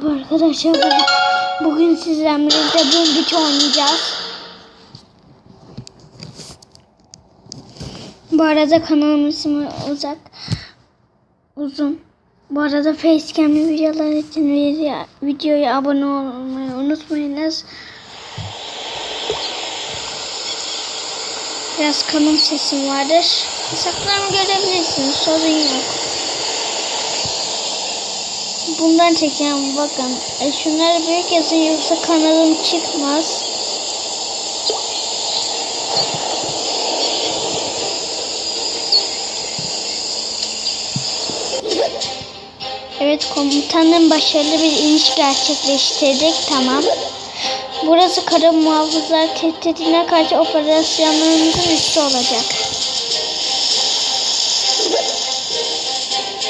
Merhaba arkadaşlar. Bugün sizlerle birlikte Boom oynayacağız. Bu arada kanalımın ismi uzun. Bu arada facecam'li videolar için videoya abone olmayı unutmayınız. Biraz kanım sesim vardır. Hesaplarımı görebilirsiniz. Sorun yok. Bundan çekeceğim, bakın. Şunları büyük yazın yoksa kanalım çıkmaz. Evet, komutanın başarılı bir iniş gerçekleştirdik. Tamam. Burası kara muhafızlar tehdidine karşı operasyonlarımızın üssü olacak.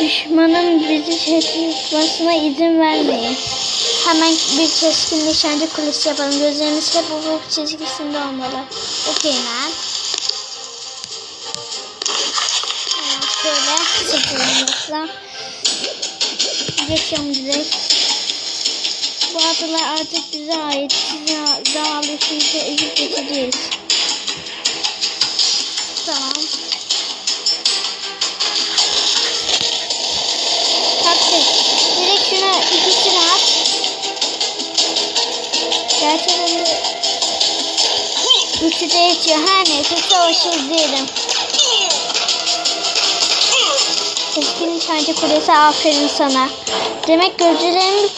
Düşmanın bizi tutmasına izin vermeyin. Hemen bir keskin nişancı kulesi yapalım. Gözlerimiz hep ufuk çizgisinde olmalı. Okey lan. Şöyle sıfırımızla geçiyorum direkt. Bu adalar artık bize ait. Size zavallı işimizi ezip geçeceğiz. Tamam. Direkt şuna ikisini at. Gerçekten üçü de yetiyor. Her neyse savaşırız diyelim. Keskin nişancı kulesi, aferin sana. Demek gözlerimi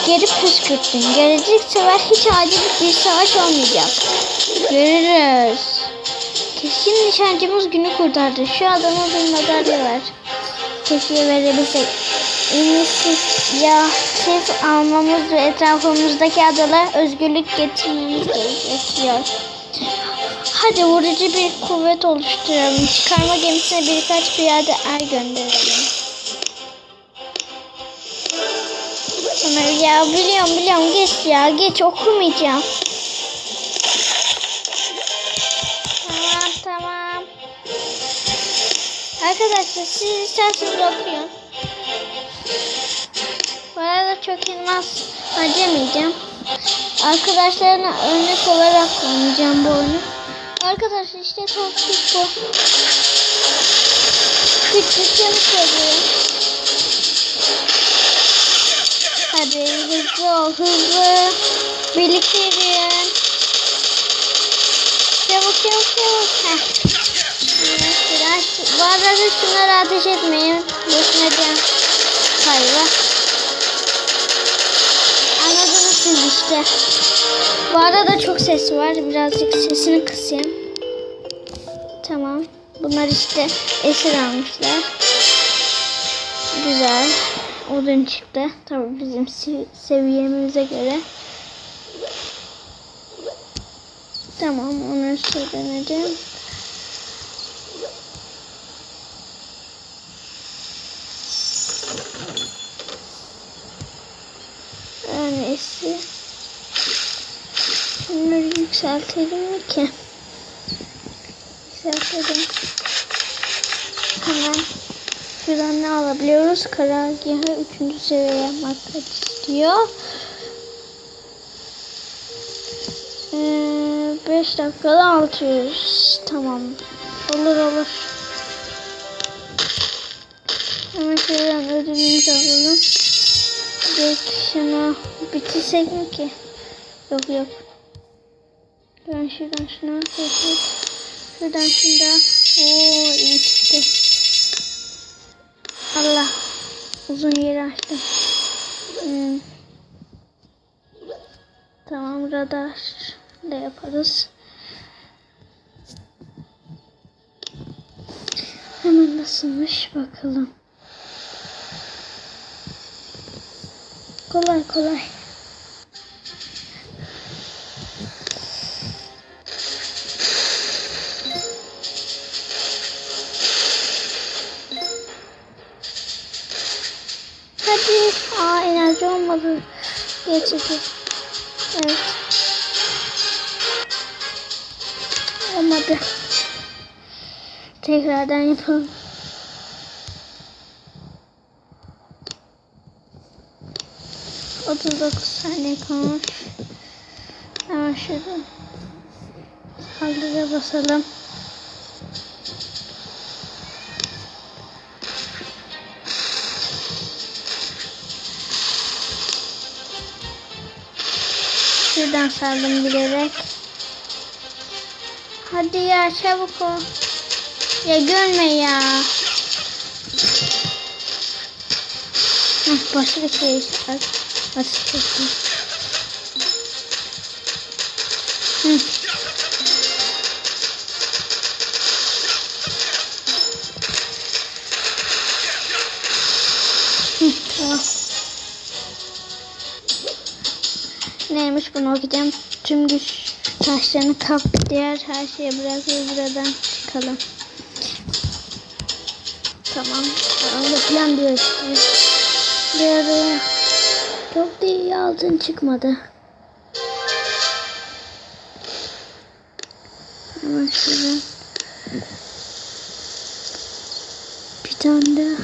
geri püskürttün. Gelecek sefer hiç acil bir savaş olmayacak. Görürüz. Keskin nişancımız günü kurtardı. Şu adama bir madalya ver. Keşke verebilsek. İnisiyatif almamız ve etrafımızdaki adalara özgürlük getirmemiz gerekiyor. Hadi vurucu bir kuvvet oluşturalım. Çıkarma gemisine birkaç piyade er gönderelim. Sonra ya biliyorum geç okumayacağım. Tamam. Arkadaşlar siz isterseniz okuyun. Bu arada çok elmas harcamayacağım. Arkadaşlarına örnek olarak oynayacağım bu oyunu. Arkadaşlar işte taktik bu. Küçük yanık veriyor. Hadi hızlı. Birlikte yürüyün. Çabuk. Heh. Bu arada şunları ateş etmeyin. Boşuna can kaybı. Anladınız siz işte. Bu arada çok ses var. Birazcık sesini kısayım. Tamam. Bunlar işte esir almışlar. Güzel. Odun çıktı. Tabii bizim seviyemize göre. Tamam. Onu söyleneceğim. Neyse. Şunları yükseltelim mi ki? Yükseltelim. Hemen şuradan ne alabiliyoruz? Karargahı 3. seviye yapmak istiyor. 5 dakikada 600. Tamam. Olur. Hemen şuradan ödülümüzü alalım. Şunu bitirsek mi ki? Yok. Ben şuradan şuna koyayım. Şuradan. Oo, iyi çıktı. Allah. Uzun yeri açtım. Tamam, radar da yaparız. Hemen nasılmış bakalım. Kolay. Hadi. Enerji olmadı. Geçecek. Evet. Olmadı. Tekrardan yapalım. 39 saniye kalmış. Hemen şurada saldırıya basalım. Şuradan saldım bilerek. Hadi ya, çabuk ol. Ya görme ya. Başka bir şey işte. Nasıl çekti? Tamam. Neymiş bunu okuyacağım. Tüm güç taşlarını kap, diğer her şeyi bırak ve buradan çıkalım. Tamam. Öyle falan diyor işte. Bir ara çok da iyi altın çıkmadı. Ama şuradan bir tane de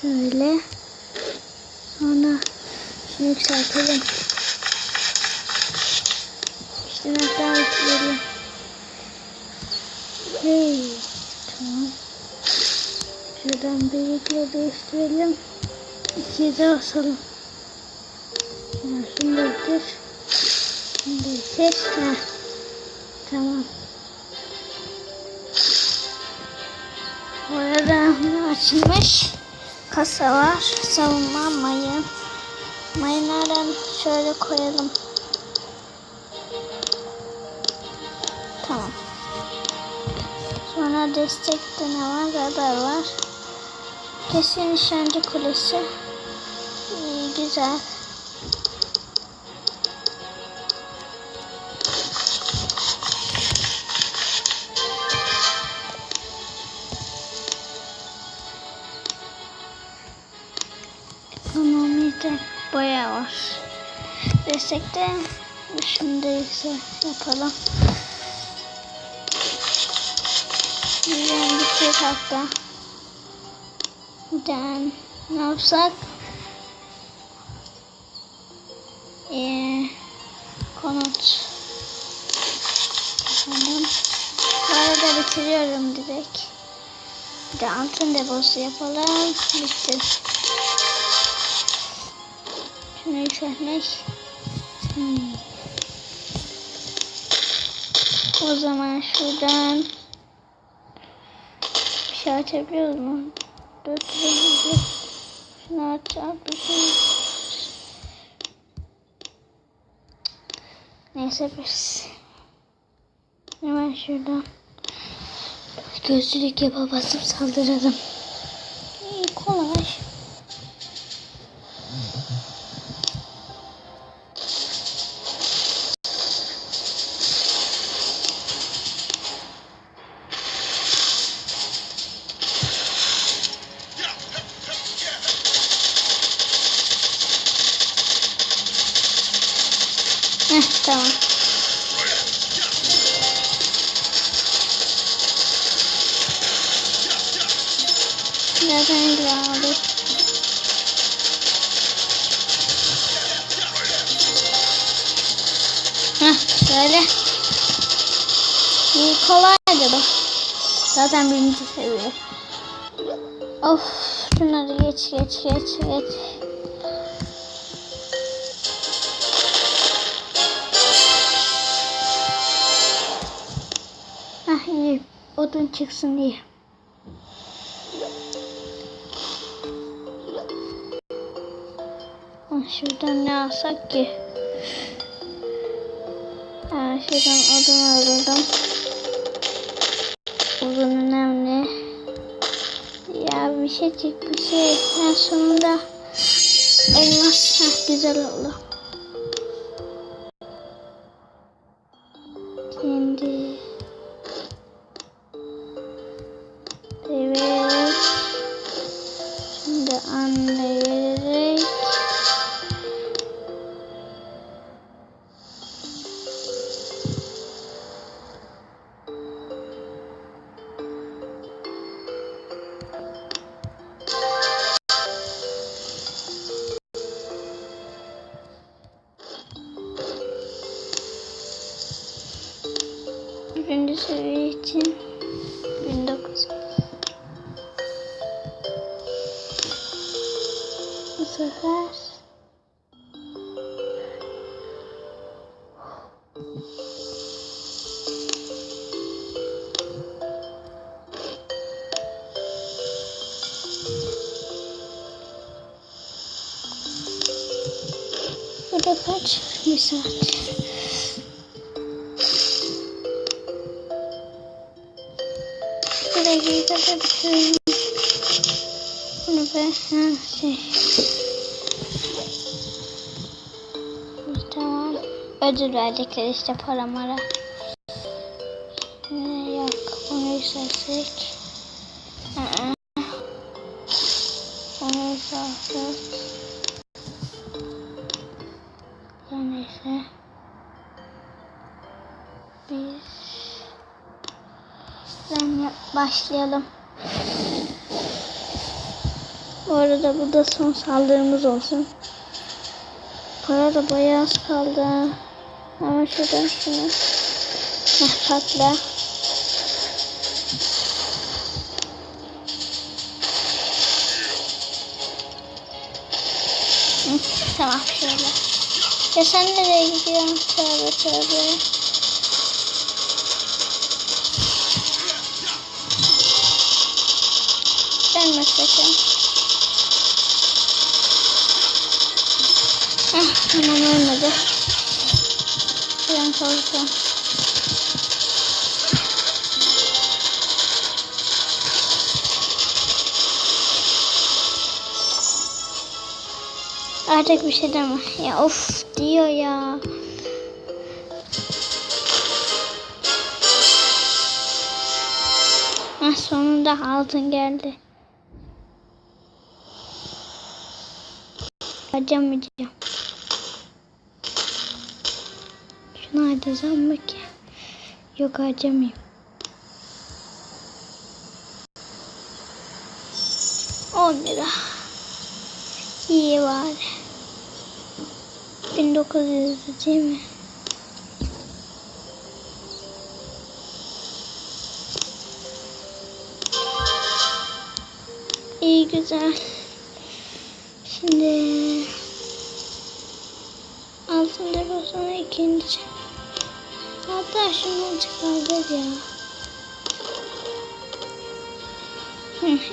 şöyle, sonra şunu yükseltelim. İşte daha yükselelim. Hey, tamam. Şuradan birlikte değiştirelim. 2'ye de basalım. Şunu da bitir. Şunu da bitir. Tamam. Bu arada açılmış kasa var. Savunma mayın. Mayı nereden şöyle koyalım. Tamam. Sonra destekte ne var? Radar var. Kesin nişancı kulesi. İyi, güzel. Ekonomide bayağı var. Destekte düşündeyse yapalım. Bir bitir hatta. Den ne yapsak? Konut. Tamam. Bu arada bitiriyorum direkt. Bir de altın deposu yapalım. Bitti. Şunu yükseltmek. O zaman şuradan bir şey açabiliyoruz mu? 450. Şunu açacağım. Neyse biz hemen şuradan gözlülük yapıp basıp saldıralım. İyi, kolay. Tamam. Zaten aldık. Şöyle. İyi, kolaydı bu. Zaten birinci seviye. Of, şunları geç. İyi, odun çıksın diye. Şuradan ne alsak ki? Şuradan odun aldım. Odun önemli. Ya bir şey çık, bir şey. En sonunda elmas. Güzel oldu. Şimdi evet. Şimdi anlayarak seviye için 1900. Bu sefer burada kaç? Bir saat. Bir dakikada bitiriyorum. Bunu ben tamam. Ödül verdikleri işte para mara. Yok. Onu yükseltsek. Onu yükseltsek. Neyse. Bizden başlayalım. Bu arada bu da son saldırımız olsun. Para da bayağı az kaldı. Ama şuradan şunu. Patla. Tamam şöyle. Ya sen nereye gidiyorsun? Tövbe tövbe. Gelme sakın. Tamam ölmedi. Ben kalacağım. Artık bir şey deme. Ya of diyor ya. Sonunda altın geldi. Harcamayacağım. Şunu harcayacağım mı ki? Yok harcamayayım. 10 lira. İyi var. 1900 değil mi? İyi güzel. Şimdi altın deposuna ikinci. Hatta şunu çıkardık ya.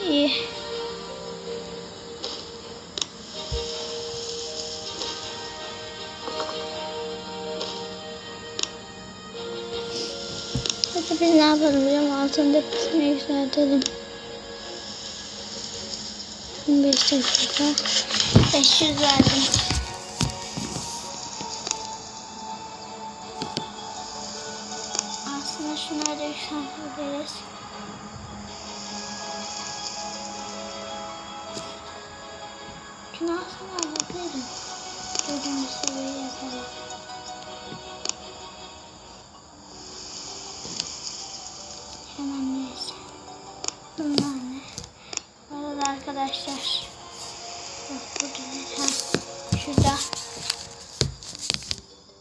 İyi. Hadi biz ne yapalım biliyor musun? Altın deposunu yükseltelim. 15 dakika. 500 verdim. Aslında şunları da yükseltebiliriz. Şunu aslında alabilirim. Gördüğümüz seviye yapalım. Hemen neyse. Bunlar ne? Bu arada arkadaşlar. Bak burada. Şurada.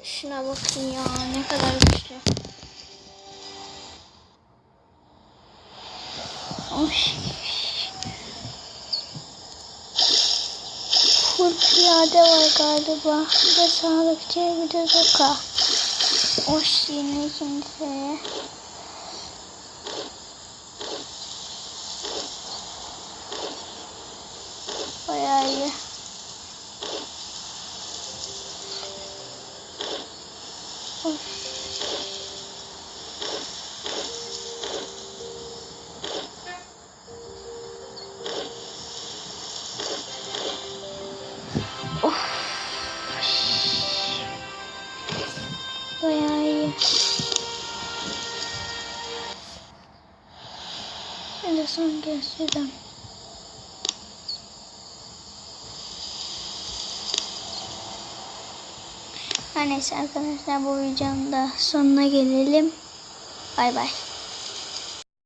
Şuna bakın ya. Ne kadar güçlü. Oş. Full piyade var galiba. Bir de sağlıkçı, bir de zoka. Oş yine kimseye. Bayağı iyi. Of. Of. Bayağı iyi. Şimdi son göstereceğim. Neyse arkadaşlar bu videonun da sonuna gelelim. Bay bay.